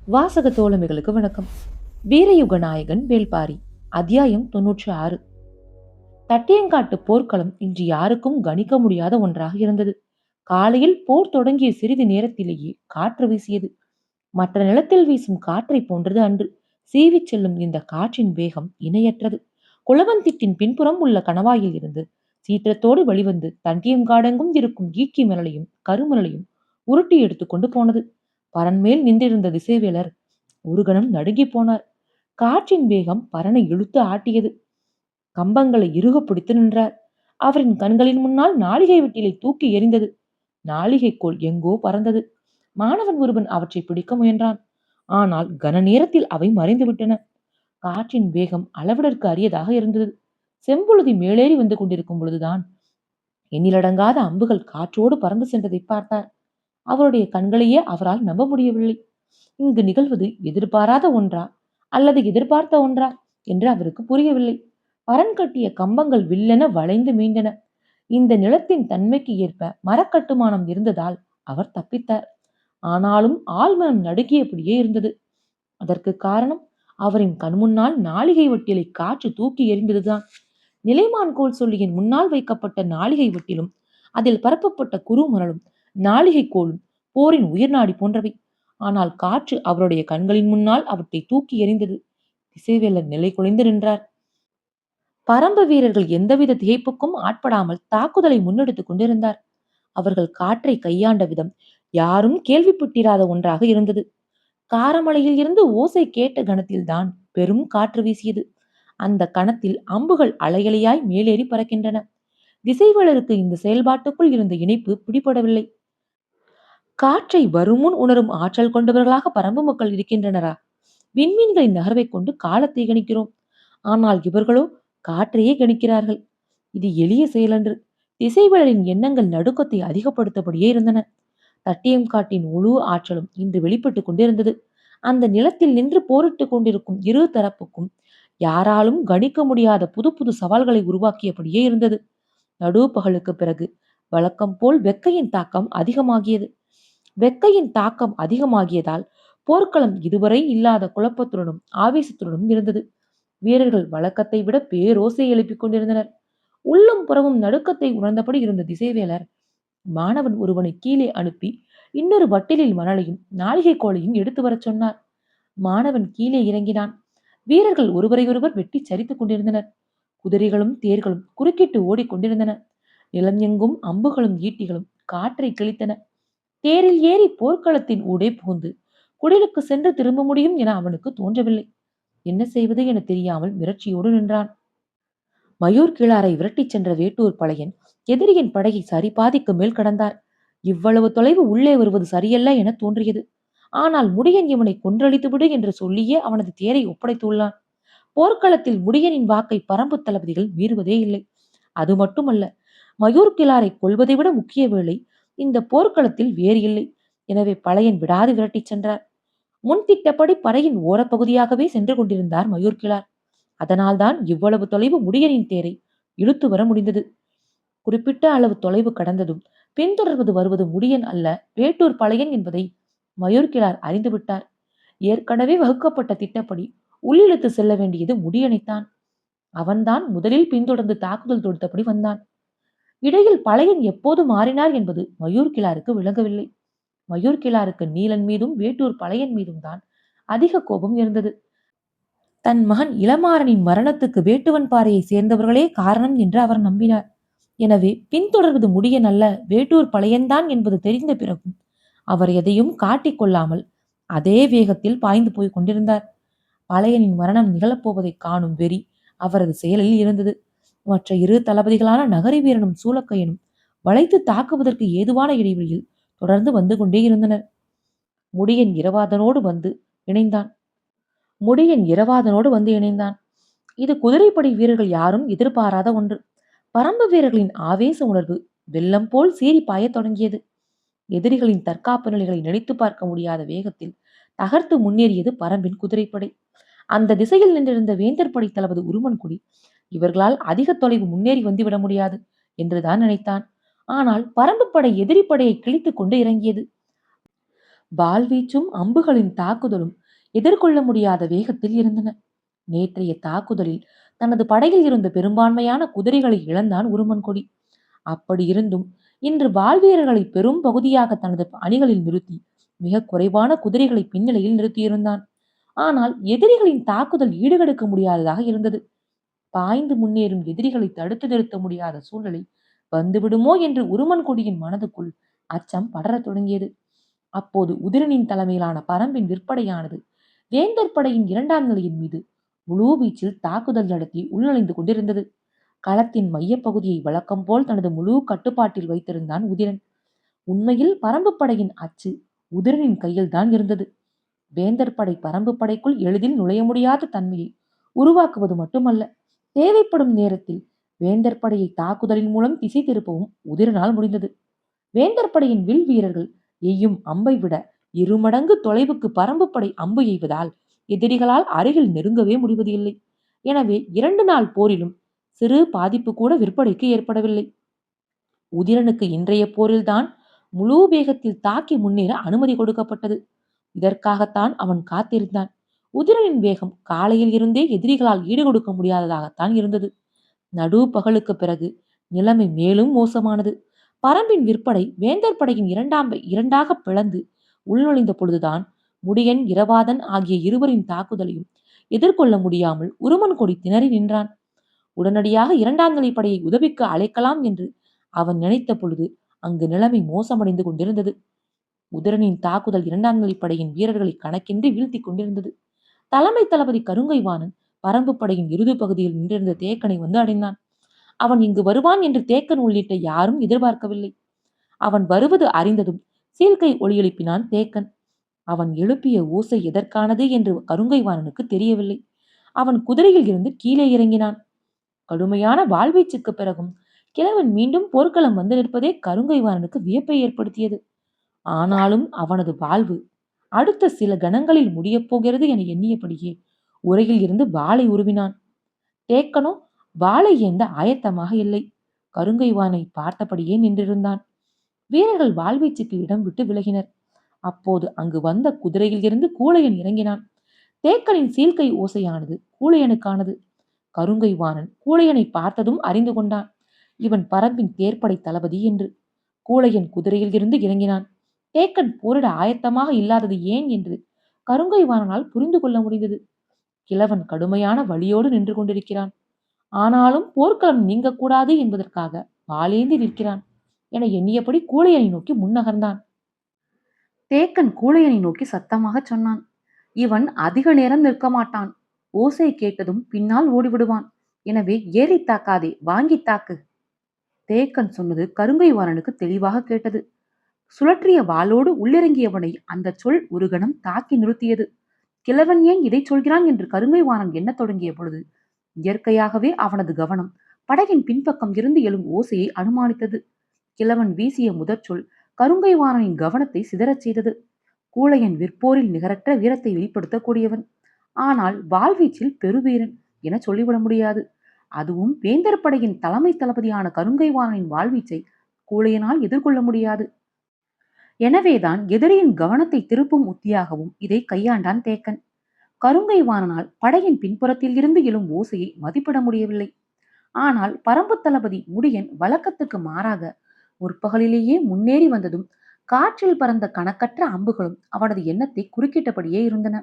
வாசக தோழமைகளுக்கு வணக்கம். வீரயுக நாயகன் வேள்பாரி. அத்தியாயம் 96. தட்டியங்காட்டு போர்க்களம் இன்று யாருக்கும் கணிக்க முடியாத ஒன்றாக இருந்தது. காலையில் போர் தொடங்கிய சிறிது நேரத்திலேயே காற்று வீசியது. மற்ற நிலத்தில் வீசும் காற்றை போன்றது அன்று. சீவிச் செல்லும் இந்த காற்றின் வேகம் இணையற்றது. குளவந்திட்டின் பின்புறம் உள்ள கணவாயில் இருந்து சீற்றத்தோடு வெளிவந்து தண்டியங்காடெங்கும் இருக்கும் ஈக்கி மணலையும் கருமணலையும் உருட்டி எடுத்துக்கொண்டு போனது. பரன்மேல் நின்றிருந்த திசைவேலர் ஒரு கணம் நடுங்கி போனார். காற்றின் வேகம் பரனை இழுத்து ஆட்டியது. கம்பங்களை இறுக பிடித்து நின்றார். அவரின் கண்களின் முன்னால் நாளிகை வெட்டிலை தூக்கி எறிந்தது. நாளிகைக்கோல் எங்கோ பறந்தது. மாணவன் ஒருவன் அவற்றை பிடிக்க முயன்றான். ஆனால் கன நேரத்தில் அவை மறைந்து விட்டன. காற்றின் வேகம் அளவிடற்கு அரியதாக இருந்தது. செம்புழுதி மேலேறி வந்து கொண்டிருக்கும் பொழுதுதான் எண்ணிலடங்காத அம்புகள் காற்றோடு பறந்து சென்றதை பார்த்தார். அவருடைய கண்களையே அவரால் நம்ப முடியவில்லை. இங்கு நிகழ்வது எதிர்பாராத ஒன்றா அல்லது எதிர்பார்த்த ஒன்றா என்று அவருக்கு புரியவில்லை. பரன் கட்டிய கம்பங்கள் வில்லென வளைந்து மீண்டன. இந்த நிலத்தின் தன்மைக்கு ஏற்ப மரக்கட்டுமானம் இருந்ததால் அவர் தப்பித்தார். ஆனாலும் ஆழ்மனம் நடுங்கியபடியே இருந்தது. அதற்கு காரணம் அவரின் கண்முன்னால் நாளிகை வட்டிலை காற்று தூக்கி எறிந்ததுதான். நிலைமான் கோல் சொல்லியின் முன்னால் வைக்கப்பட்ட நாளிகை வட்டிலும் அதில் பரப்பப்பட்ட குறுமணலும் நாளிகை கோலும் போரின் உயிர்நாடி போன்றவை. ஆனால் காற்று அவருடைய கண்களின் முன்னால் அவற்றை தூக்கி எறிந்தது. திசைவேலர் நிலை குலைந்து நின்றார். பரம்பு வீரர்கள் எந்தவித திகைப்புக்கும் ஆட்படாமல் தாக்குதலை முன்னெடுத்துக் கொண்டிருந்தார். அவர்கள் காற்றை கையாண்ட விதம் யாரும் கேள்விப்பட்டிராத ஒன்றாக இருந்தது. காரமலையில் இருந்து ஓசை கேட்ட கணத்தில்தான் பெரும் காற்று வீசியது. அந்த கணத்தில் அம்புகள் அலையலையாய் மேலேறி பறக்கின்றன. திசைவேலருக்கு இந்த செயல்பாட்டுக்குள் இருந்த இணைப்பு பிடிபடவில்லை. காற்றை வருமுன் உணரும் ஆற்றல் கொண்டவர்களாக பரம்பு மக்கள் இருக்கின்றனரா? விண்மீன்களின் நகர்வை கொண்டு காலத்தை கணிக்கிறோம். ஆனால் இவர்களோ காற்றையே கணிக்கிறார்கள். இது எளிய செயலன்று. திசைவேலரின் எண்ணங்கள் நடுக்கத்தை அதிகப்படுத்தபடியே இருந்தன. தட்டியம் காட்டின் முழு ஆற்றலும் இன்று வெளிப்பட்டுக் கொண்டிருந்தது. அந்த நிலத்தில் நின்று போரிட்டுக் கொண்டிருக்கும் இரு தரப்புக்கும் யாராலும் கணிக்க முடியாத புது புது சவால்களை உருவாக்கியபடியே இருந்தது. நடுப்பகலுக்கு பிறகு வழக்கம் போல் வெக்கையின் தாக்கம் அதிகமாகியது. வெக்கையின் தாக்கம் அதிகமாகியதால் போர்க்களம் இதுவரை இல்லாத குழப்பத்துடனும் ஆவேசத்துடனும் இருந்தது. வீரர்கள் வழக்கத்தை விட பேரோசை எழுப்பிக் கொண்டிருந்தனர். உள்ளும் புறமும் நடுக்கத்தை உணர்ந்தபடி இருந்த திசைவேலர் மாணவன் ஒருவனை கீழே அனுப்பி இன்னொரு வட்டிலில் மணலையும் நாளிகை கோலையும் எடுத்து வரச் சொன்னார். மாணவன் கீழே இறங்கினான். வீரர்கள் ஒருவரையொருவர் வெட்டி சரித்துக் கொண்டிருந்தனர். குதிரைகளும் தேர்களும் குறுக்கிட்டு ஓடிக்கொண்டிருந்தன. நிலம் எங்கும் அம்புகளும் ஈட்டிகளும் காற்றை கிழித்தன. தேரில் ஏறி போர்க்களத்தின் ஊடே புகுந்து குடிலுக்கு சென்று திரும்ப முடியும் என அவனுக்கு தோன்றவில்லை. என்ன செய்வது என தெரியாமல் மிரட்சியோடு நின்றான். மயூர் கிழாரை விரட்டிச் சென்ற வேட்டூர் பழையன் எதிரியின் படையை சரிபாதிக்கு மேல் கடந்தார். இவ்வளவு தொலைவு உள்ளே வருவது சரியல்ல என தோன்றியது. ஆனால் முடியன் இவனை கொன்றளித்துவிடு என்று சொல்லியே அவனது தேரை ஒப்படைத்துள்ளான். போர்க்களத்தில் முடியனின் வாக்கை பரம்பு தளபதிகள் மீறுவதே இல்லை. அது மட்டுமல்ல, மயூர் கிழாரை கொள்வதை விட முக்கிய வேலை இந்த போர்க்களத்தில் வேறு இல்லை. எனவே பழையன் விடாது விரட்டிச் சென்றார். முன்திட்டப்படி படையின் ஓரப்பகுதியாகவே சென்று கொண்டிருந்தார் மயூர் கிழார். அதனால்தான் இவ்வளவு தொலைவு முடியனின் தேரை இழுத்து வர முடிந்தது. குறிப்பிட்ட அளவு தொலைவு கடந்ததும் பின்தொடர்வது வருவது முடியன் அல்ல, வேட்டூர் பழையன் என்பதை மயூர்கிழார் அறிந்துவிட்டார். ஏற்கனவே வகுக்கப்பட்ட திட்டப்படி உள்ளிழுத்து செல்ல வேண்டியது முடியனைத்தான். அவன்தான் முதலில் பின்தொடர்ந்து தாக்குதல் தொடுத்தபடி வந்தான். இடையில் பழையன் எப்போது மாறினார் என்பது மயூர்கிழாருக்கு விளங்கவில்லை. மயூர்கிழாருக்கு நீலன் மீதும் வேட்டூர் பழையன் மீதும் தான் அதிக கோபம் இருந்தது. தன் மகன் இளமாறனின் மரணத்துக்கு வேட்டுவன் பாறையை சேர்ந்தவர்களே காரணம் என்று அவர் நம்பினார். எனவே பின்தொடர்வது முடியன் அல்ல, வேட்டூர் பழையன்தான் என்பது தெரிந்த பிறகும் அவர் எதையும் காட்டிக் கொள்ளாமல் அதே வேகத்தில் பாய்ந்து போய் கொண்டிருந்தார். பழையனின் மரணம் நிகழப்போவதை காணும் வெறி அவரது செயலில் இருந்தது. மற்ற இரு தளபதிகளான நகரி வீரனும் சூலக்கையனும் வளைத்து தாக்குவதற்கு ஏதுவான இடைவெளியில் தொடர்ந்து வந்து கொண்டே இருந்தனர். முடியன் இரவாதனோடு வந்து இணைந்தான். இது குதிரைப்படை வீரர்கள் யாரும் எதிர்பாராத ஒன்று. பரம்பு வீரர்களின் ஆவேச உணர்வு வெள்ளம் போல் சீறி பாயத் தொடங்கியது. எதிரிகளின் தற்காப்பு நிலைகளை நினைத்து பார்க்க முடியாத வேகத்தில் தகர்த்து முன்னேறியது பரம்பின் குதிரைப்படை. அந்த திசையில் நின்றிருந்த வேந்தர் படை தளபதி உருமன்குடி இவர்களால் அதிக தொலைவு முன்னேறி வந்துவிட முடியாது என்றுதான் நினைத்தான். ஆனால் பரம்பு படை எதிரி படையை கிழித்துக் கொண்டு இறங்கியது. வாள்வீச்சும் அம்புகளின் தாக்குதலும் எதிர்கொள்ள முடியாத வேகத்தில் இருந்தன. நேற்றைய தாக்குதலில் தனது படையில் இருந்த பெரும்பான்மையான குதிரைகளை இழந்தான் உருமன்கொடி. அப்படியிருந்தும் இன்று வாள்வீரர்களை பெரும் பகுதியாக தனது அணிகளில் நிறுத்தி மிக குறைவான குதிரைகளை பின்னிலையில் நிறுத்தியிருந்தான். ஆனால் எதிரிகளின் தாக்குதல் ஈடுகெடுக்க முடியாததாக இருந்தது. பாய்ந்து முன்னேறும் எதிரிகளை தடுத்து நிறுத்த முடியாத சூழ்நிலை வந்துவிடுமோ என்று உருமன்கொடியின் மனதுக்குள் அச்சம் படரத் தொடங்கியது. அப்போது உதிரனின் தலைமையிலான பரம்பின் விற்படையானது வேந்தர் படையின் 2ஆம் நிலையின் மீது முழு வீச்சில் தாக்குதல் நடத்தி உள்நுழைந்து கொண்டிருந்தது. களத்தின் மையப்பகுதியை வழக்கம் போல் தனது முழு கட்டுப்பாட்டில் வைத்திருந்தான் உதிரன். உண்மையில் பரம்பு படையின் அச்சு உதிரனின் கையில்தான் இருந்தது. வேந்தர் படை பரம்பு படைக்குள் எளிதில் நுழைய முடியாத தன்மையை உருவாக்குவது மட்டுமல்ல, தேவைப்படும் நேரத்தில் வேந்தர் படையை தாக்குதலின் மூலம் திசை திருப்பவும் உதிரனால் முடிந்தது. வேந்தர் படையின் வில் வீரர்கள் எய்யும் அம்பை விட 2 மடங்கு தொலைவுக்கு பரம்பு படை அம்பு எய்வதால் எதிரிகளால் அருகில் நெருங்கவே முடிவது இல்லை. எனவே 2 நாள் போரிலும் சிறு பாதிப்பு கூட விற்படைக்கு ஏற்படவில்லை. உதிரனுக்கு இன்றைய போரில்தான் முழு வேகத்தில் தாக்கி முன்னேற அனுமதி கொடுக்கப்பட்டது. இதற்காகத்தான் அவன் காத்திருந்தான். உதிரனின் வேகம் காலையில் இருந்தே எதிரிகளால் ஈடுகொடுக்க முடியாததாகத்தான் இருந்தது. நடு பகலுக்கு பிறகு நிலைமை மேலும் மோசமானது. பரம்பின் விற்படை வேந்தர் படையின் இரண்டாக பிளந்து உள்நுழைந்த பொழுதுதான் முடியன், இரவாதன் ஆகிய இருவரின் தாக்குதலையும் எதிர்கொள்ள முடியாமல் உருமன்கொடி திணறி நின்றான். உடனடியாக 2ஆம் நிலை படையை உதவிக்கு அழைக்கலாம் என்று அவன் நினைத்த பொழுது அங்கு நிலைமை மோசமடைந்து கொண்டிருந்தது. உதிரனின் தாக்குதல் 2ஆம் நிலை படையின் வீரர்களை கணக்கின்றி வீழ்த்தி கொண்டிருந்தது. தலைமை தளபதி கருங்கைவாணன் பரம்பு படையின் இறுதி பகுதியில் நின்றிருந்த தேக்கனை வந்து அடைந்தான். அவன் இங்கு வருவான் என்று தேக்கன் உள்ளிட்ட யாரும் எதிர்பார்க்கவில்லை. அவன் வருவது அறிந்ததும் சீழ்கை ஒலி எழுப்பினான் தேக்கன். அவன் எழுப்பிய ஓசை எதற்கானது என்று கருங்கைவாணனுக்கு தெரியவில்லை. அவன் குதிரையில் இருந்து கீழே இறங்கினான். கடுமையான வாழ்வீச்சுக்கு பிறகும் கிழவன் மீண்டும் போர்க்களம் வந்து நிற்பதே கருங்கைவாணனுக்கு வியப்பை ஏற்படுத்தியது. ஆனாலும் அவனது வாழ்வு அடுத்த சில கணங்களில் முடியப் போகிறது என எண்ணியபடியே உரையில் இருந்து வாளை உருவினான். தேக்கனோ வாளை ஏந்த ஆயத்தமாக இல்லை. கருங்கைவானை பார்த்தபடியே நின்றிருந்தான். வீரர்கள் வாழ்வீச்சுக்கு இடம் விட்டு விலகினர். அப்போது அங்கு வந்த குதிரையில் இருந்து கூழையன் இறங்கினான். தேக்கனின் சீழ்கை ஓசையானது கூழையனுக்கானது. கருங்கைவாணன் கூழையனை பார்த்ததும் அறிந்து கொண்டான், இவன் பரம்பின் தேர்ப்படை தளபதி என்று. கூழையன் குதிரையில் இருந்து இறங்கினான். தேக்கன் போரிட ஆயத்தமாக இல்லாதது ஏன் என்று கருங்கைவாணனால் புரிந்து கொள்ள முடிந்தது. கிழவன் கடுமையான வலியோடு நின்று கொண்டிருக்கிறான். ஆனாலும் போர்க்களம் நீங்கக்கூடாது என்பதற்காக வாளேந்தி நிற்கிறான் என எண்ணியபடி கூழையனை நோக்கி முன்னகர்ந்தான். தேக்கன் கூழையனை நோக்கி சத்தமாக சொன்னான், இவன் அதிக நேரம் நிற்க மாட்டான். ஓசை கேட்டதும் பின்னால் ஓடிவிடுவான். எனவே ஏறி தாக்காதே, வாங்கி தாக்கு. தேக்கன் சொன்னது கருங்கைவாணனுக்கு தெளிவாக கேட்டது. சுழற்றிய வாளோடு உள்ளிறங்கியவனை அந்த சொல் ஒரு கணம் தாக்கி நிறுத்தியது. கிழவன் ஏன் இதை சொல்கிறான் என்று கருங்கைவாணன் எண்ணத் தொடங்கிய பொழுது இயற்கையாகவே அவனது கவனம் படகின் பின்பக்கம் இருந்து எழும் ஓசையை அனுமானித்தது. கிழவன் வீசிய முதற் சொல் கருங்கைவாணனின் கவனத்தை சிதறச் செய்தது. கூழையன் விற்போரில் நிகரற்ற வீரத்தை வெளிப்படுத்தக்கூடியவன். ஆனால் வாழ்வீச்சில் பெருவீரன் என சொல்லிவிட முடியாது. அதுவும் வேந்தர் படையின் தலைமை தளபதியான கருங்கைவாணனின் வாழ்வீச்சை கூழையனால் எதிர்கொள்ள முடியாது. எனவேதான் எதிரியின் கவனத்தை திருப்பும் உத்தியாகவும் இதை கையாண்டான் தேக்கன். கருங்கைவாணனால் படையின் பின்புறத்தில் இருந்து எழும் ஓசையை மதிப்பிட முடியவில்லை. ஆனால் பரம்பு தளபதி முடியன் வழக்கத்துக்கு மாறாக முற்பகலிலேயே முன்னேறி வந்ததும் காற்றில் பறந்த கணக்கற்ற அம்புகளும் அவனது எண்ணத்தை குறுக்கிட்டபடியே இருந்தன.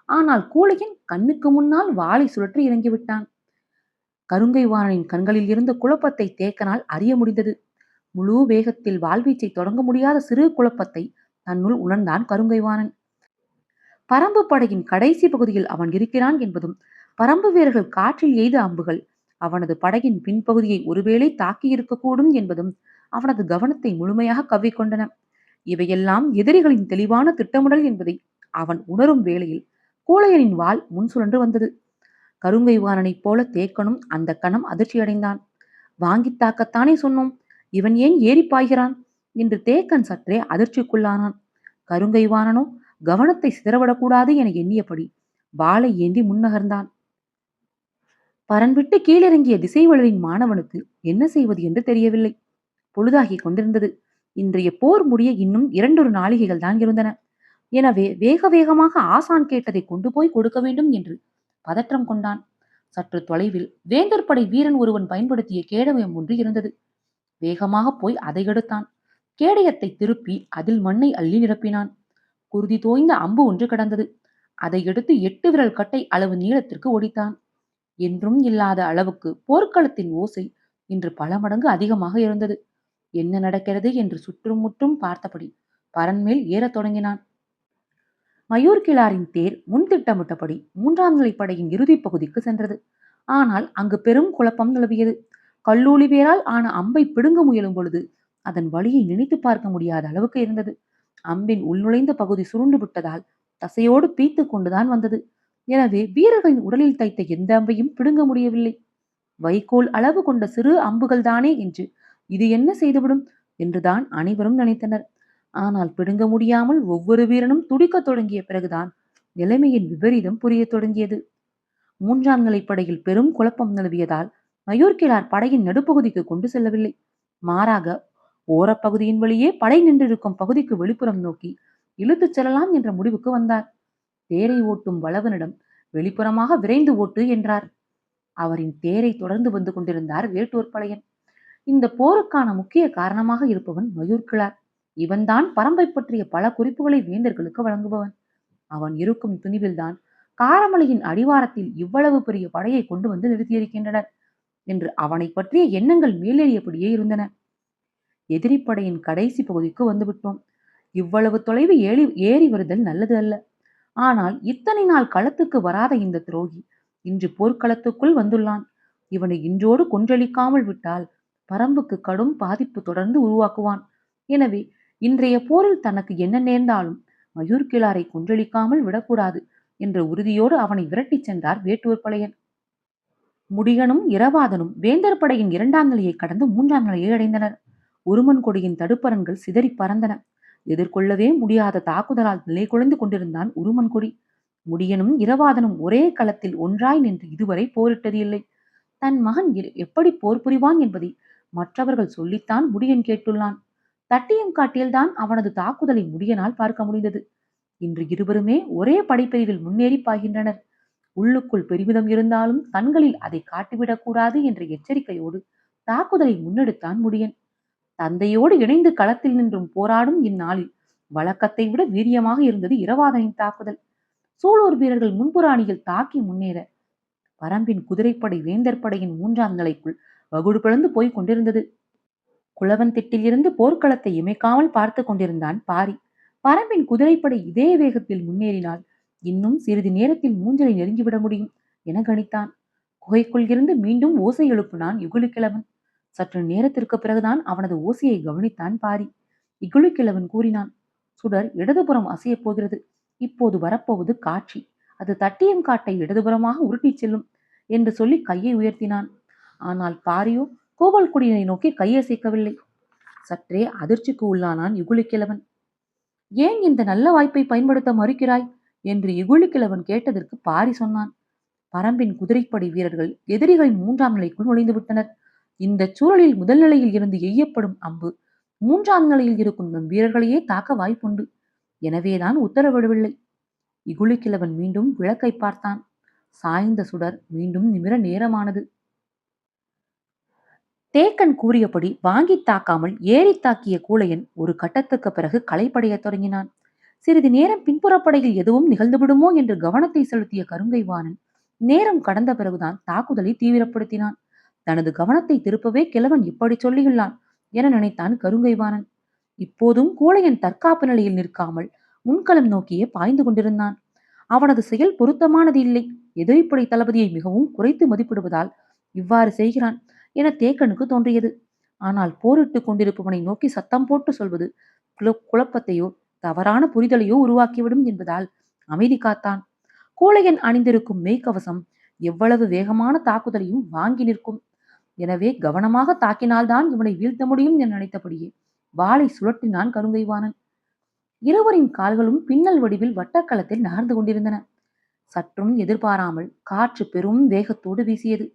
ஆனால் கூழையன் கண்ணுக்கு முன்னால் வாளை சுழற்றி இறங்கிவிட்டான். கருங்கைவாணனின் கண்களில் இருந்த குழப்பத்தை தேக்கனால் அறிய முடிந்தது. முழு வேகத்தில் வாழ்வீச்சை தொடங்க முடியாத சிறு குழப்பத்தை தன்னுள் உணர்ந்தான் கருங்கைவாணன். பரம்பு படையின் கடைசி பகுதியில் அவன் இருக்கிறான் என்பதும், பரம்பு வீரர்கள் காற்றில் எய்த அம்புகள் அவனது படையின் பின்பகுதியை ஒருவேளை தாக்கி இருக்கக்கூடும் என்பதும் அவனது கவனத்தை முழுமையாக கவ்விக்கொண்டன. இவையெல்லாம் எதிரிகளின் தெளிவான திட்டமிடல் என்பதை அவன் உணரும் வேளையில் கூழையனின் வாள் முன் சுழன்று வந்தது. கருங்கைவாணனைப் போல தேக்கனும் அந்த கணம் அதிர்ச்சியடைந்தான். வாங்கி தாக்கத்தானே சொன்னோம், இவன் ஏன் ஏறி பாய்கிறான் என்று தேக்கன் சற்றே அதிர்ச்சிக்குள்ளானான். கருங்கைவாணனோ கவனத்தை சிதறவிடக்கூடாது என எண்ணியபடி வாளை ஏந்தி முன்னகர்ந்தான். பரன்விட்டு கீழிறங்கிய திசைவளரின் மாணவனுக்கு என்ன செய்வது என்று தெரியவில்லை. பொழுதாகி கொண்டிருந்தது. இன்றைய போர் முடிய இன்னும் 2 நாழிகைகள் தான் இருந்தன. எனவே வேக வேகமாக ஆசான் கேட்டதை கொண்டு போய் கொடுக்க வேண்டும் என்று பதற்றம் கொண்டான். சற்று தொலைவில் வேந்தர் படை வீரன் ஒருவன் பயன்படுத்திய கேடயம் ஒன்று இருந்தது. வேகமாக போய் அதை எடுத்தான். கேடயத்தை திருப்பி அதில் மண்ணை அள்ளி நிரப்பினான். குருதி தோய்ந்த அம்பு ஒன்று கிடந்தது. அதை எடுத்து 8 விரல் கட்டை அளவு நீளத்திற்கு ஒடித்தான். என்றும் இல்லாத அளவுக்கு போர்க்களத்தின் ஓசை இன்று பல மடங்கு அதிகமாக இருந்தது. என்ன நடக்கிறது என்று சுற்றும் முற்றும் பார்த்தபடி பரன்மேல் ஏறத் தொடங்கினான். மயூர் கிழாரின் தேர் முன் திட்டமிட்டபடி 3ஆம் நிலைப்படையின் இறுதிப் பகுதிக்கு சென்றது. ஆனால் அங்கு பெரும் குழப்பம் நிலவியது. கல்லூலி வேரால் ஆன அம்பை பிடுங்க முயலும் பொழுது அதன் வலியை நினைத்து பார்க்க முடியாத அளவுக்கு இருந்தது. அம்பின் உள்நுழைந்த பகுதி சுருண்டு விட்டதால் தசையோடு பீத்து கொண்டுதான் வந்தது. எனவே வீரர்களின் உடலில் தைத்த எந்த அம்பையும் பிடுங்க முடியவில்லை. வைக்கோல் அளவு கொண்ட சிறு அம்புகள் தானே என்று இது என்ன செய்துவிடும் என்றுதான் அனைவரும் நினைத்தனர். ஆனால் பிடுங்க முடியாமல் ஒவ்வொரு வீரனும் துடிக்கத் தொடங்கிய பிறகுதான் நிலைமையின் விபரீதம் புரியத் தொடங்கியது. 3ஆம் நிலைப்படையில் பெரும் குழப்பம் நிலவியதால் மயூர்கிழார் படையின் நடுப்பகுதிக்கு கொண்டு செல்லவில்லை. மாறாக ஓரப்பகுதியின் வழியே படை நின்றிருக்கும் பகுதிக்கு வெளிப்புறம் நோக்கி இழுத்துச் செல்லலாம் என்ற முடிவுக்கு வந்தார். தேரை ஓட்டும் வளவனிடம் வெளிப்புறமாக விரைந்து ஓட்டு என்றார். அவரின் தேரை தொடர்ந்து வந்து கொண்டிருந்தார் வேட்டூர் பழையன். இந்த போருக்கான முக்கிய காரணமாக இருப்பவன் மயூர்கிழார். இவன்தான் பரம்பை பற்றிய பல குறிப்புகளை வேந்தர்களுக்கு வழங்குபவன். அவன் இருக்கும் துணிவில்தான் காரமலையின் அடிவாரத்தில் இவ்வளவு பெரிய படையை கொண்டு வந்து நிறுத்தியிருக்கின்றனர் என்று அவனை பற்றிய எண்ணங்கள் மேலேறியபடியே இருந்தன. எதிரிப்படையின் கடைசி பகுதிக்கு வந்துவிட்டோம். இவ்வளவு தொலைவு ஏறி வருதல் நல்லது அல்ல. ஆனால் இத்தனை நாள் களத்துக்கு வராத இந்த துரோகி இன்று போர்க்களத்துக்குள் வந்துள்ளான். இவனை இன்றோடு கொன்றளிக்காமல் விட்டால் பரம்புக்கு கடும் பாதிப்பு தொடர்ந்து உருவாக்குவான். எனவே இன்றைய போரில் தனக்கு என்ன நேர்ந்தாலும் மயூர்கிழாரை கொன்றளிக்காமல் விடக்கூடாது என்ற உறுதியோடு அவனை விரட்டிச் சென்றார் வேட்டூர் பழையன். முடியனும் இரவாதனும் வேந்தர் படையின் 2ஆம் நிலையை கடந்து 3ஆம் நிலையை அடைந்தனர். உருமன் கொடியின் தடுப்பரன்கள் சிதறி பறந்தன. எதிர்கொள்ளவே முடியாத தாக்குதலால் நிலை குலைந்து கொண்டிருந்தான் உருமன் கொடி. முடியனும் இரவாதனும் ஒரே களத்தில் ஒன்றாய் நின்று இதுவரை போரிட்டது இல்லை. தன் மகன் எப்படி போர் புரிவான் என்பதை மற்றவர்கள் சொல்லித்தான் முடியன் கேட்டுள்ளான். தட்டியம் காட்டில்தான் அவனது தாக்குதலை முடியனால் பார்க்க முடிந்தது. இன்று இருவருமே ஒரே படைப்பிரிவில் முன்னேறி பாய்கின்றனர். உள்ளுக்குள் பெருமிதம் இருந்தாலும் கண்களில் அதை காட்டிவிடக் கூடாது என்ற எச்சரிக்கையோடு தாக்குதலை முன்னெடுத்தான் முடியன். தந்தையோடு இணைந்து களத்தில் நின்றும் போராடும் இந்நாளில் வழக்கத்தை விட வீரியமாக இருந்தது இரவாதனின் தாக்குதல். சூலூர் வீரர்கள் முன்புற அணியில் தாக்கி முன்னேற பரம்பின் குதிரைப்படை வேந்தர் படையின் 3ஆம் நிலைக்குள் வகுடு பிளந்து போய் கொண்டிருந்தது. குளவன் திட்டில் இருந்து போர்க்களத்தை இமைக்காமல் பார்த்து கொண்டிருந்தான் பாரி. பரம்பின் குதிரைப்படை இதே வேகத்தில் முன்னேறினால் இன்னும் சிறிது நேரத்தில் மூஞ்சலை நெருங்கிவிட முடியும் என கணித்தான். குகைக்குள் இருந்து மீண்டும் ஓசை எழுப்பினான் இகுலிக்கிழவன். சற்று நேரத்திற்கு பிறகுதான் அவனது ஓசையை கவனித்தான் பாரி. இகுலிக்கிழவன் கூறினான், சுடர் இடதுபுறம் அசையப் போகிறது. இப்போது வரப்போவது காட்சி. அது தட்டியம் காட்டை இடதுபுறமாக உருட்டிச் செல்லும் என்று சொல்லி கையை உயர்த்தினான். ஆனால் பாரியோ கோபால் குடியினை நோக்கி கையசைக்கவில்லை. சற்றே அதிர்ச்சிக்கு உள்ளானான் இகுலிக்கிழவன். ஏன் இந்த நல்ல வாய்ப்பை பயன்படுத்த மறுக்கிறாய் என்று இகுலிக்கிழவன் கேட்டதற்கு பாரி சொன்னான், பரம்பின் குதிரைப்படை வீரர்கள் எதிரிகளின் 3ஆம் நிலைக்குள் நுழைந்து விட்டனர். இந்த சூழலில் முதல் நிலையில் இருந்து எய்யப்படும் அம்பு 3ஆம் நிலையில் இருக்கும் நம் வீரர்களையே தாக்க வாய்ப்புண்டு. எனவேதான் உத்தரவிடவில்லை. இகுலிக்கிழவன் மீண்டும் விளக்கை பார்த்தான். சாய்ந்த சுடர் மீண்டும் நிமிர நேரமானது. தேக்கன் கூறியபடி வாங்கி தாக்காமல் ஏறி தாக்கிய கூழையன் ஒரு கட்டத்துக்கு பிறகு களைப்படைய தொடங்கினான். சிறிது நேரம் பின்புறப்படையில் எதுவும் நிகழ்ந்துவிடுமோ என்று கவனத்தை செலுத்திய கருங்கைவாணன் நேரம் கடந்த பிறகுதான் தாக்குதலை தீவிரப்படுத்தினான். தனது கவனத்தை திருப்பவே கிழவன் இப்படி சொல்லியுள்ளான் என நினைத்தான் கருங்கைவாணன். இப்போதும் கூழையன் தற்காப்பு நிலையில் நிற்காமல் முன்களம் நோக்கியே பாய்ந்து கொண்டிருந்தான். அவனது செயல் பொருத்தமானது இல்லை. எதிரிப்படை தளபதியை மிகவும் குறைத்து மதிப்பிடுவதால் இவ்வாறு செய்கிறான் என தேக்கனுக்கு தோன்றியது. ஆனால் போரிட்டுக் கொண்டிருப்பவனை நோக்கி சத்தம் போட்டு சொல்வது குழப்பத்தையோ தவறான புரிதலையோ உருவாக்கிவிடும் என்பதால் அமைதி காத்தான். கூழையன் அணிந்திருக்கும் மெய்க்கவசம் எவ்வளவு வேகமான தாக்குதலையும் வாங்கி நிற்கும். எனவே கவனமாக தாக்கினால்தான் இவனை வீழ்த்த முடியும் என நினைத்தபடியே வாளை சுழற்றினான் கருங்கைவாணன். இருவரின் கால்களும் பின்னல் வடிவில் வட்டக்களத்தில் நகர்ந்து கொண்டிருந்தன. சற்றும் எதிர்பாராமல் காற்று பெரும் வேகத்தோடு வீசியது.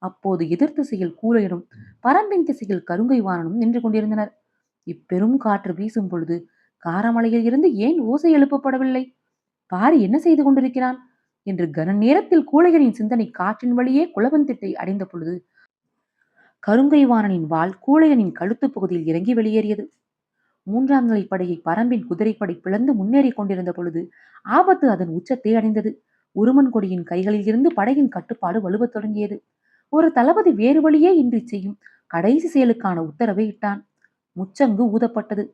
அப்போது எதிர் திசையில் கூழையனும் பரம்பின் திசையில் கருங்கைவாணனும் நின்று கொண்டிருந்தனர். இப்பெரும் காற்று வீசும் பொழுது காரமலையில் இருந்து ஏன் ஓசை எழுப்பப்படவில்லை? பாரி என்ன செய்து கொண்டிருக்கிறான் என்று கன நேரத்தில் கூழையரின் சிந்தனை காற்றின் வழியே குளவந்திட்டை அடைந்த பொழுது கருங்கைவாணனின் வாள் கூழையனின் கழுத்து பகுதியில் இறங்கி வெளியேறியது. மூன்றாம் நிலை படையை பரம்பின் குதிரைப்படை பிளந்து முன்னேறி கொண்டிருந்த பொழுது ஆபத்து அதன் உச்சத்தை அடைந்தது. உருமன் கொடியின் கைகளில் இருந்து படையின் கட்டுப்பாடு வலுவத் தொடங்கியது. ஒரு தளபதி வேறு வழியே இன்றி செய்யும் கடைசி செயலுக்கான உத்தரவை இட்டான். முச்சங்கு ஊதப்பட்டது.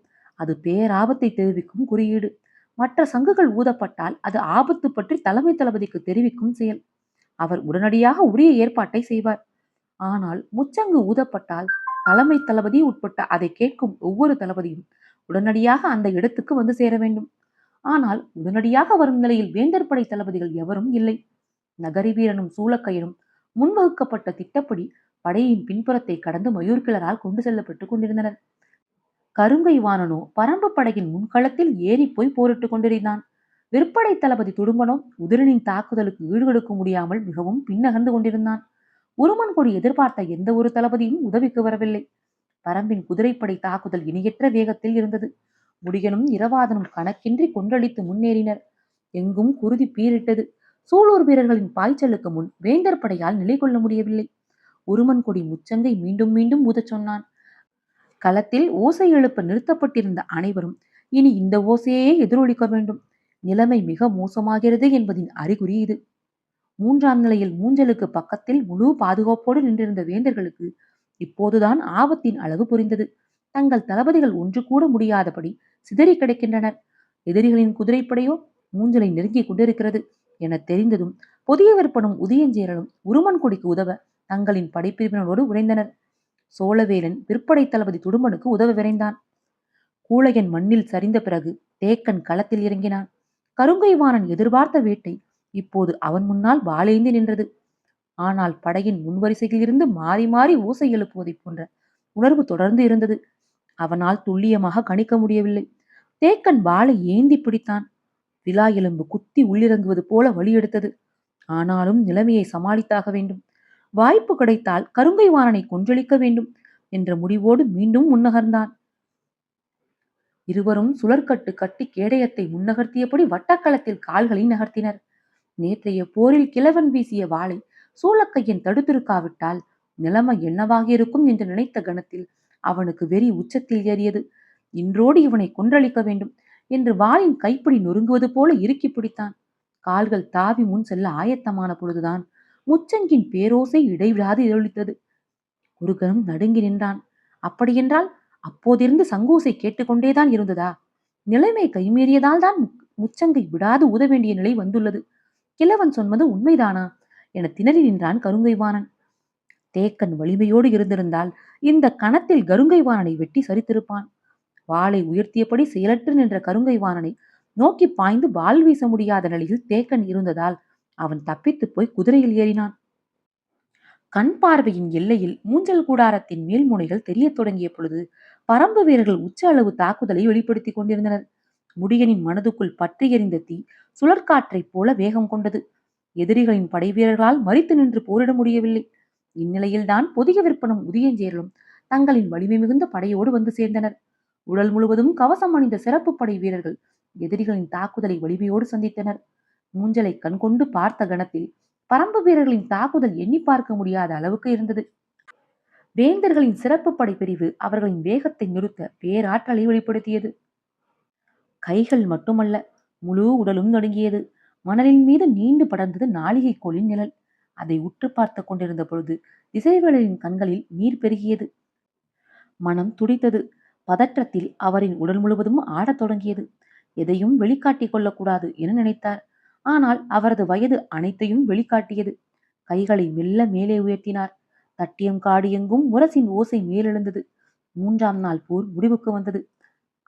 அது பேராபத்தை தெரிவிக்கும் குறியீடு. மற்ற சங்குகள் ஊதப்பட்டால் அது ஆபத்து பற்றி தலைமை தளபதிக்கு தெரிவிக்கும் செயல். அவர் உடனடியாக உரிய ஏற்பாட்டை செய்வார். ஆனால் முச்சங்கு ஊதப்பட்டால் தலைமை தளபதி உட்பட்ட அதை கேட்கும் ஒவ்வொரு தளபதியும் உடனடியாக அந்த இடத்துக்கு வந்து சேர வேண்டும். ஆனால் உடனடியாக வரும் நிலையில் வேந்தர் படை தளபதிகள் எவரும் இல்லை. நகரி வீரனும் சூளக்கையனும் முன்வகுக்கப்பட்ட திட்டப்படி படையின் பின்புறத்தை கடந்து மயூர்கிழரால் கொண்டு செல்லப்பட்டுக் கொண்டிருந்தனர். கருங்கை வாணனோ பரம்பு படையின் முன்களத்தில் ஏறி போய் போரிட்டுக் கொண்டிருந்தான். விற்படை தளபதி துடும்பனோ உதிரனின் தாக்குதலுக்கு ஈடுகொடுக்க முடியாமல் மிகவும் பின்னகர்ந்து கொண்டிருந்தான். உருமன் கொடி எதிர்பார்த்த எந்த ஒரு தளபதியும் உதவிக்கு வரவில்லை. பரம்பின் குதிரைப்படை தாக்குதல் இணையற்ற வேகத்தில் இருந்தது. முடியனும் இரவாதனும் கணக்கின்றி கொன்றளித்து முன்னேறினர். எங்கும் குருதி பீரிட்டது. சூலூர் வீரர்களின் பாய்ச்சலுக்கு முன் வேந்தர் படையால் நிலை கொள்ள முடியவில்லை. உருமன் கொடி முச்சங்கை மீண்டும் மீண்டும் ஊதச் சொன்னான். களத்தில் ஓசை எழுப்ப நிறுத்தப்பட்டிருந்த அனைவரும் இனி இந்த ஓசையே எதிரொலிக்க வேண்டும். நிலைமை மிக மோசமாகிறது என்பதின் அறிகுறி இது. மூன்றாம் நிலையில் மூஞ்சலுக்கு பக்கத்தில் முழு பாதுகாப்போடு நின்றிருந்த வேந்தர்களுக்கு இப்போதுதான் ஆபத்தின் அளவு புரிந்தது. தங்கள் தளபதிகள் ஒன்று கூட முடியாதபடி சிதறி கிடக்கின்றனர். எதிரிகளின் குதிரைப்படையோ மூஞ்சலை நெருங்கிக் கொண்டிருக்கிறது என தெரிந்ததும் புதிய விற்பனும் உதயஞ்சேரலும் உருமன் கொடிக்கு உதவ தங்களின் படைப்பிரிவினரோடு உறைந்தனர். சோழவேலன் விற்படை தளபதி துடும்பனுக்கு உதவ விரைந்தான். கூழையன் மண்ணில் சரிந்த பிறகு தேக்கன் களத்தில் இறங்கினான். கருங்கைவாணன் எதிர்பார்த்த வேட்டை இப்போது அவன் முன்னால் வாளேந்தி நின்றது. ஆனால் படையின் முன்வரிசையில் இருந்து மாறி மாறி ஓசை எழுப்புவதை போன்ற உணர்வு தொடர்ந்து இருந்தது. அவனால் துல்லியமாக கணிக்க முடியவில்லை. தேக்கன் வாளை ஏந்தி பிடித்தான். விலா எலும்பு குத்தி உள்ளிறங்குவது போல வழி எடுத்தது. ஆனாலும் நிலைமையை சமாளித்தாக வேண்டும். வாய்ப்பு கிடைத்தால் கருங்கை வாணனை கொன்றளிக்க வேண்டும் என்ற முடிவோடு மீண்டும் முன்னகர்ந்தான். இருவரும் சுழற்கட்டு கட்டி கேடயத்தை முன்னகர்த்தியபடி வட்டக்களத்தில் கால்களை நகர்த்தினர். நேற்றைய போரில் கிழவன் வீசிய வாளை சூளக்கையன் தடுத்திருக்காவிட்டால் நிலைமை என்னவாக இருக்கும் என்று நினைத்த கணத்தில் அவனுக்கு வெறி உச்சத்தில் ஏறியது. இன்றோடு இவனை கொன்றளிக்க வேண்டும் என்று வாளின் கைப்பிடி நொறுங்குவது போல இறுக்கி பிடித்தான். கால்கள் தாவி முன் செல்ல ஆயத்தமான பொழுதுதான் முச்சங்கின் பேரோசை இடைவிடாது எதிரொலித்தது. ஒரு கணம் நடுங்கி நின்றான். அப்படியென்றால் அப்போதிருந்து சங்கோசை கேட்டுக்கொண்டேதான் இருந்ததா? நிலைமை கைமீறியதால் தான் முச்சங்கை விடாது ஊத வேண்டிய நிலை வந்துள்ளது. கிழவன் சொன்னது உண்மைதானா என திணறி நின்றான் கருங்கைவாணன். தேக்கன் வலிமையோடு இருந்திருந்தால் இந்த கணத்தில் கருங்கைவாணனை வெட்டி சரித்திருப்பான். வாளை உயர்த்தியபடி செயலற்று நின்ற கருங்கைவாணனை நோக்கி பாய்ந்து வாள் வீச முடியாத நிலையில் தேக்கன் இருந்ததால் அவன் தப்பித்து போய் குதிரையில் ஏறினான். கண் பார்வையின் எல்லையில் மூஞ்சல் கூடாரத்தின் மேல்முனைகள் தெரியத் தொடங்கிய பொழுது பரம்பு வீரர்கள் உச்ச அளவு தாக்குதலை வெளிப்படுத்திக் கொண்டிருந்தனர். முடியனின் மனதுக்குள் பற்றி எறிந்த தீ சுழற்காற்றைப் போல வேகம் கொண்டது. எதிரிகளின் படை வீரர்களால் மறித்து நின்று போரிட முடியவில்லை. இந்நிலையில்தான் புதிய விற்பனும் உதயஞ்சேரலும் தங்களின் வலிமை மிகுந்த படையோடு வந்து சேர்ந்தனர். உடல் முழுவதும் கவசம் அணிந்த சிறப்பு படை வீரர்கள் எதிரிகளின் தாக்குதலை வலிமையோடு சந்தித்தனர். மூஞ்சலை கண்கொண்டு பார்த்த கணத்தில் பரம்பு வீரர்களின் தாக்குதல் எண்ணி பார்க்க முடியாத அளவுக்கு இருந்தது. வேந்தர்களின் சிறப்பு படை பிரிவு அவர்களின் வேகத்தை நிறுத்த பேராற்றலை வெளிப்படுத்தியது. கைகள் மட்டுமல்ல, முழு உடலும் நடுங்கியது. மணலின் மீது நீண்டு படர்ந்தது நாளிகை கோலின் நிழல். அதை உற்று பார்த்து கொண்டிருந்த பொழுது திசைவேளரின் கண்களில் நீர் பெருகியது. மனம் துடித்தது. பதற்றத்தில் அவரின் உடல் முழுவதும் ஆடத் தொடங்கியது. எதையும் வெளிக்காட்டிக் கொள்ளக்கூடாது என நினைத்தார். ஆனால் அவரது வயது அனைத்தையும் வெளிக்காட்டியது. கைகளை மெல்ல மேலே உயர்த்தினார். தட்டியம் காடு எங்கும் முரசின் ஓசை மேலெழுந்தது. மூன்றாம் நாள் போர் முடிவுக்கு வந்தது.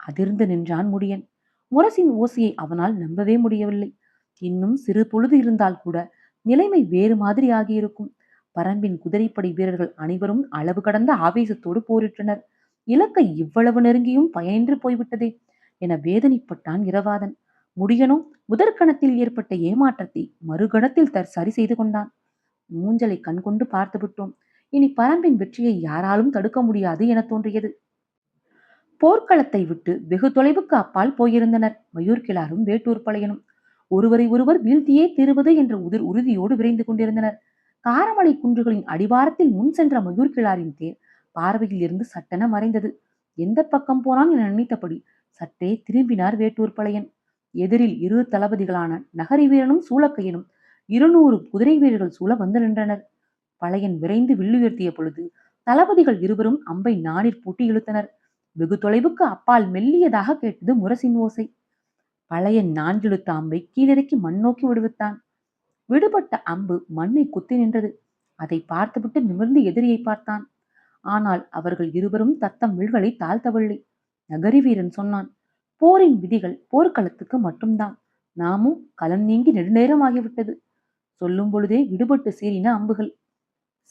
அதிர்ந்து நின்றான் முடியன். முரசின் ஓசையை அவனால் நம்பவே முடியவில்லை. இன்னும் சிறு பொழுது இருந்தால் கூட நிலைமை வேறு மாதிரி ஆகியிருக்கும். பரம்பின் குதிரைப்படை வீரர்கள் அனைவரும் அளவு கடந்த ஆவேசத்தோடு போரிட்டனர். இலக்கை இவ்வளவு நெருங்கியும் பயனின்றி போய்விட்டதே என வேதனைப்பட்டான் இரவாதன். முடியனோ முதற்கணத்தில் ஏற்பட்ட ஏமாற்றத்தை மறுகணத்தில் சரி செய்து கொண்டான். மூஞ்சலை கண்கொண்டு பார்த்து விட்டோம். இனி பரம்பின் வெற்றியை யாராலும் தடுக்க முடியாது என தோன்றியது. போர்க்களத்தை விட்டு வெகு தொலைவுக்கு அப்பால் போயிருந்தனர் மயூர்கிழாரும் வேட்டூர் பழையனும். ஒருவரை ஒருவர் வீழ்த்தியே தீருவது என்ற உறுதியோடு விரைந்து கொண்டிருந்தனர். காரமலை குன்றுகளின் அடிவாரத்தில் முன் சென்ற மயூர்கிழாரின் தேர் பார்வையில் இருந்து சட்டென மறைந்தது. எந்த பக்கம் போனான் என நினைத்தபடி சற்றே திரும்பினார் வேட்டூர் பழையன். எதிரில் இரு தளபதிகளான நகரி வீரனும் சூளக்கையனும் 200 குதிரை வீரர்கள் சூழ வந்து நின்றனர். பழையன் விரைந்து வில்லுயர்த்திய பொழுது தளபதிகள் இருவரும் அம்பை நாணிற் பூட்டி இழுத்தனர். வெகு தொலைவுக்கு அப்பால் மெல்லியதாக கேட்டது முரசின் ஓசை. பழையன் நான்கிழுத்த அம்பை கீழிறக்கி மண்ணோக்கி விடுவித்தான். விடுபட்ட அம்பு மண்ணை குத்தி நின்றது. அதை பார்த்துவிட்டு நிமிர்ந்து எதிரியை பார்த்தான். ஆனால் அவர்கள் இருவரும் தத்தம் வில்களை தாழ்த்தவில்லை. நகரி வீரன் சொன்னான், போரின் விதிகள் போர்க்களத்துக்கு மட்டும்தான். நாமும் களம் நீங்கி நெடுநேரம் ஆகிவிட்டது. சொல்லும் பொழுதே விடுபட்டு சீறின அம்புகள்.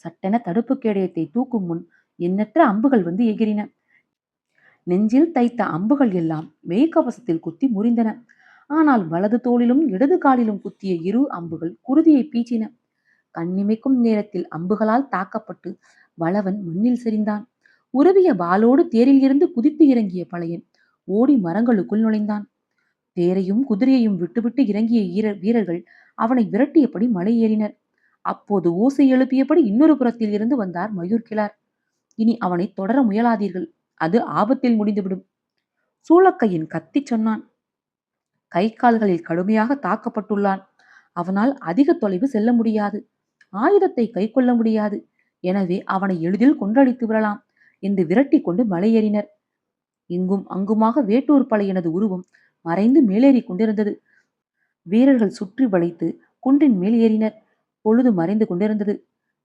சட்டென தடுப்பு கேடயத்தை தூக்கும் முன் எண்ணற்ற அம்புகள் வந்து எகிரின. நெஞ்சில் தைத்த அம்புகள் எல்லாம் மெய்கவசத்தில் குத்தி முறிந்தன. ஆனால் வலது தோளிலும் இடது காலிலும் குத்திய இரு அம்புகள் குருதியை பீச்சின. கண்ணிமைக்கும் நேரத்தில் அம்புகளால் தாக்கப்பட்டு வளவன் மண்ணில் செறிந்தான். உருவிய வாளோடு தேரில் இருந்து குதித்து இறங்கிய பழையன் ஓடி மரங்களுக்குள் நுழைந்தான். தேரையும் குதிரையையும் விட்டுவிட்டு இறங்கிய வீரர்கள் அவனை விரட்டியபடி மலை ஏறினர். அப்போது ஓசை எழுப்பியபடி இன்னொரு புறத்தில் இருந்து வந்தார் மயூர்கிழார். இனி அவனை தொடர முயலாதீர்கள், அது ஆபத்தில் முடிந்துவிடும். சூளக்கையன் கத்தி சொன்னான். கை கால்களில் கடுமையாக தாக்கப்பட்டுள்ளான். அவனால் அதிக தொலைவு செல்ல முடியாது. ஆயுதத்தை கை கொள்ள முடியாது. எனவே அவனை எளிதில் கொன்றடித்து விடலாம் என்று விரட்டி கொண்டு மலையேறினர். இங்கும் அங்குமாக வேட்டூர் பழையனது உருவம் மறைந்து மேலேறி கொண்டிருந்தது. வீரர்கள் சுற்றி வளைத்து குன்றின் மேல் ஏறினர். பொழுது மறைந்து கொண்டிருந்தது.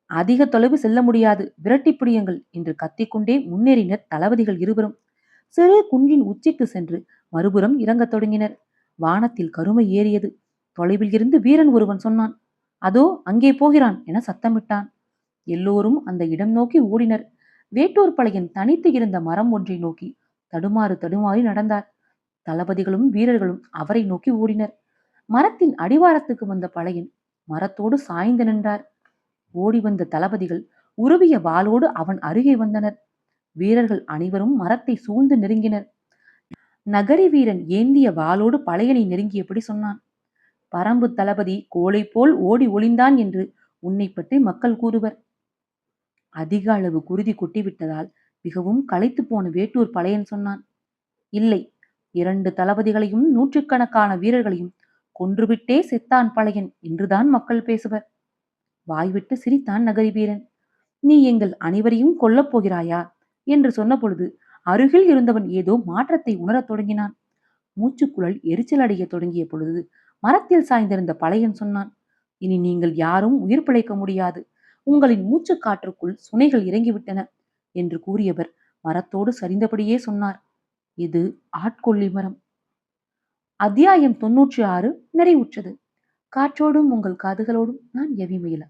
அதிக தொலைவு செல்ல முடியாது, விரட்டி பிடியுங்கள் என்று கத்திக்கொண்டே முன்னேறினர் தளபதிகள் இருவரும். சிறு குன்றின் உச்சிக்கு சென்று மறுபுறம் இறங்கத் தொடங்கினர். வானத்தில் கருமை ஏறியது. தொலைவில் இருந்து வீரன் ஒருவன் சொன்னான், அதோ அங்கே போகிறான் என சத்தமிட்டான். எல்லோரும் அந்த இடம் நோக்கி ஓடினர். வேட்டூர் பழையன் தனித்து இருந்த மரம் ஒன்றை நோக்கி தடுமாறி நடந்தார். தளபதிகளும் வீரர்களும் அவரை நோக்கி ஓடினர். மரத்தின் அடிவாரத்துக்கு வந்த பழையன் மரத்தோடு சாய்ந்து நின்றார். ஓடி வந்த தளபதிகள் உருவிய வாளோடு அவன் அருகே வந்தனர். வீரர்கள் அனைவரும் மரத்தை சூழ்ந்து நெருங்கினர். நகரி வீரன் ஏந்திய வாளோடு பழையனை நெருங்கியபடி சொன்னான், பரம்பு தளபதி கோழை போல் ஓடி ஒளிந்தான் என்று உன்னை பற்றி மக்கள் கூறுவர். அதிக அளவு குருதி கொட்டிவிட்டதால் மிகவும் களைத்து போன வேட்டூர் பழையன் சொன்னான், இல்லை, 2 தளபதிகளையும் 100கணக்கான வீரர்களையும் கொன்றுவிட்டே செத்தான் பழையன் என்றுதான் மக்கள் பேசுவர். வாய்விட்டு சிரித்தான் நகரி வீரன். நீ எங்கள் அனைவரையும் கொல்லப் போகிறாயா என்று சொன்ன பொழுது அருகில் இருந்தவன் ஏதோ மாற்றத்தை உணரத் தொடங்கினான். மூச்சுக்குழல் எரிச்சல் அடைய தொடங்கிய பொழுது மரத்தில் சாய்ந்திருந்த பழையன் சொன்னான், இனி நீங்கள் யாரும் உயிர் பிழைக்க முடியாது. உங்களின் மூச்சு காற்றுக்குள் சுனைகள் இறங்கிவிட்டன என்று கூறியவர் மரத்தோடு சரிந்தபடியே சொன்னார், இது ஆட்கொல்லி மரம். அத்தியாயம் 96 நிறைவுற்றது. காற்றோடும் உங்கள் காதுகளோடும் நான் எவி மயில.